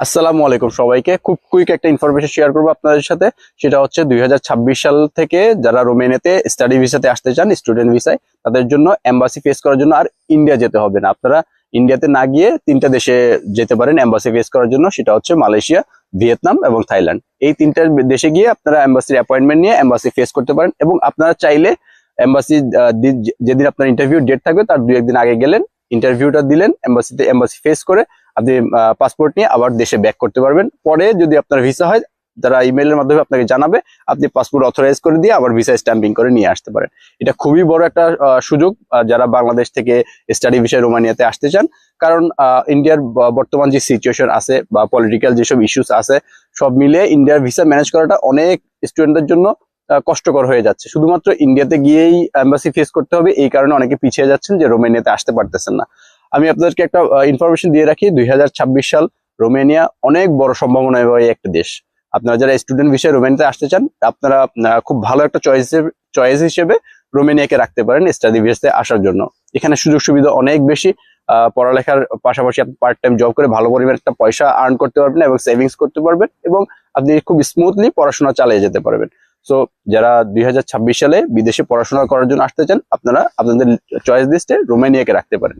আসসালামু আলাইকুম সবাইকে। খুব কুইক একটা ইনফরমেশন শেয়ার করবো আপনাদের সাথে। সেটা হচ্ছে 2026 সাল থেকে যারা রোমেনিয়াতে স্টাডি ভিসাতে আসতে চান, স্টুডেন্ট ভিসায়, তাদের জন্য এম্বাসি ফেস করার জন্য আর ইন্ডিয়া যেতে হবে না। আপনারা ইন্ডিয়াতে না গিয়ে তিনটা দেশে যেতে পারেন এম্বাসি ফেস করার জন্য। সেটা হচ্ছে মালয়েশিয়া, ভিয়েতনাম এবং থাইল্যান্ড। এই তিনটা দেশে গিয়ে আপনারা এম্বাসির অ্যাপয়েন্টমেন্ট নিয়ে এম্বাসি ফেস করতে পারেন, এবং আপনারা চাইলে এম্বাসি যেদিন আপনার ইন্টারভিউ ডেট থাকবে তার 2-1 দিন আগে গেলেন, ইন্টারভিউটা দিলেন, এম্বাসি ফেস করে আপনি পাসপোর্ট নিয়ে আবার দেশে ব্যাক করতে পারবেন। পরে যদি আপনার ভিসা হয়, তারা ইমেইলের মাধ্যমে আপনাকে জানাবে, আপনি পাসপোর্ট অথরাইজ করে দিয়ে আবার ভিসা স্ট্যাম্পিং করে নিয়ে আসতে পারেন। এটা খুবই বড় একটা সুযোগ যারা বাংলাদেশ থেকে স্টাডি ভিসায় রোমানিয়াতে আসতে চান। কারণ ইন্ডিয়ার বর্তমান যে সিচুয়েশন আছে বা পলিটিক্যাল যেসব ইস্যুস আছে, সব মিলিয়ে ইন্ডিয়ার ভিসা ম্যানেজ করাটা অনেক স্টুডেন্টদের জন্য কষ্টকর হয়ে যাচ্ছে। শুধুমাত্র ইন্ডিয়াতে গিয়েই এম্বাসি ফেস করতে হবে, এই কারণে অনেকে পিছিয়ে যাচ্ছেন যে রোমানিয়াতে আসতে পারতেছেন না। আমি আপনাদেরকে একটা ইনফরমেশন দিয়ে রাখি, 2026 সাল রোমানিয়া অনেক বড় সম্ভাবনা একটা দেশ। আপনারা যারা স্টুডেন্ট ভিসায় রোমানিয়াতে আসতে চান, আপনারা খুব ভালো একটা চয়েস হিসেবে রোমানিয়াকে রাখতে পারেন স্টাডি ভিসাতে আসার জন্য। এখানে সুযোগ সুবিধা অনেক বেশি। পড়ালেখার পাশাপাশি আপনি পার্ট টাইম জব করে ভালো পরিমাণ একটা পয়সা আর্ন করতে পারবেন এবং সেভিংস করতে পারবেন, এবং আপনি খুব স্মুথলি পড়াশোনা চালিয়ে যেতে পারবেন। সো যারা 2026 সালে বিদেশে পড়াশোনা করার জন্য আসতে চান, আপনারা আপনাদের চয়েস লিস্টে রোমানিয়াকে রাখতে পারেন।